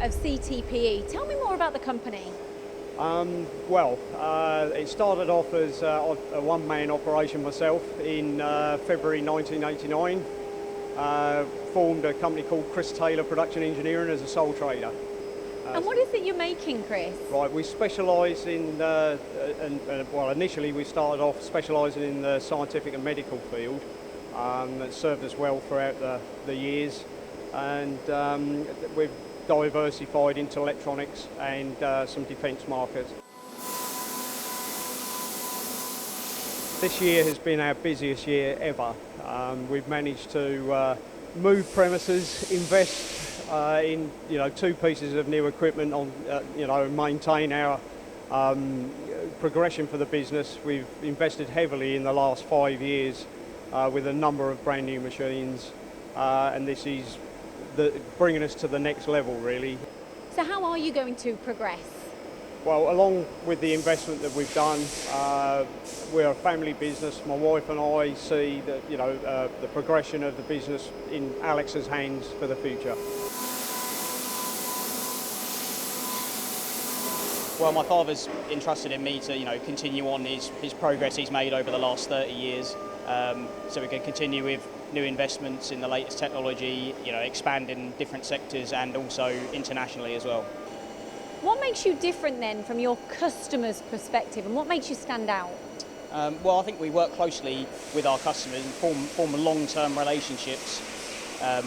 of CTPE. Tell me more about the company. It started off as a one-man operation myself in February 1989. Formed a company called Chris Taylor Production Engineering as a sole trader. And what is it you're making, Chris? Right, we specialise in, initially we started off specialising in the scientific and medical field. That served us well throughout the years, and we've diversified into electronics and some defence markets. This year has been our busiest year ever. We've managed to move premises, invest in 2 pieces of new equipment on maintain our progression for the business. We've invested heavily in the last 5 years with a number of brand new machines, and this is bringing us to the next level, really. So how are you going to progress? Well, along with the investment that we've done, we're a family business. My wife and I see that the progression of the business in Alex's hands for the future. Well, my father's entrusted in me to continue on his progress he's made over the last 30 years, so we can continue with new investments in the latest technology, expand in different sectors and also internationally as well. What makes you different then from your customers' perspective, and what makes you stand out? Well, I think we work closely with our customers and form long-term relationships.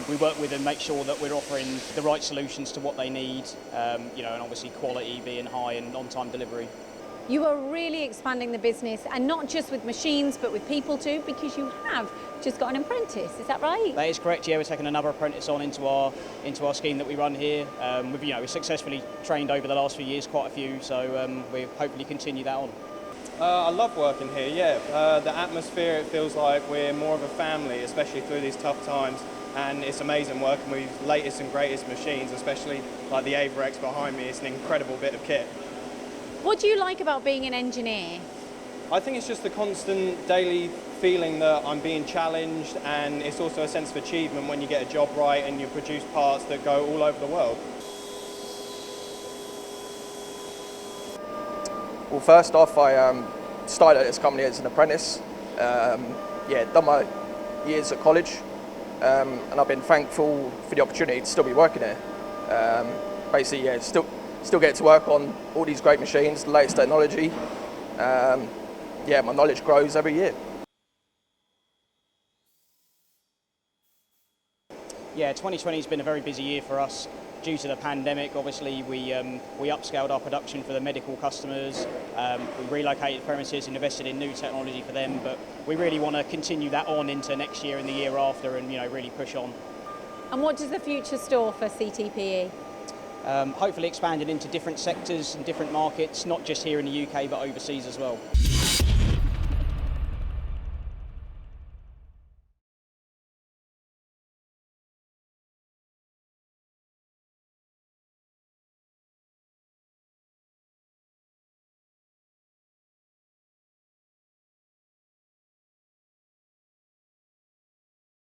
We work with them, make sure that we're offering the right solutions to what they need, and obviously quality being high and on-time delivery. You are really expanding the business, and not just with machines, but with people too, because you have just got an apprentice. Is that right? That is correct. Yeah, we're taking another apprentice on into our scheme that we run here. We've successfully trained over the last few years, quite a few. So we hopefully continue that on. I love working here. Yeah, the atmosphere. It feels like we're more of a family, especially through these tough times. And it's amazing working with latest and greatest machines, especially like the Averex behind me. It's an incredible bit of kit. What do you like about being an engineer? I think it's just the constant daily feeling that I'm being challenged, and it's also a sense of achievement when you get a job right and you produce parts that go all over the world. Well, first off, I started at this company as an apprentice. Done my years at college, and I've been thankful for the opportunity to still be working here. Still get to work on all these great machines, the latest technology. My knowledge grows every year. Yeah, 2020 has been a very busy year for us due to the pandemic. Obviously, we upscaled our production for the medical customers. We relocated premises, invested in new technology for them, but we really want to continue that on into next year and the year after, and really push on. And what does the future store for CTPE? Hopefully expanding into different sectors and different markets, not just here in the UK but overseas as well.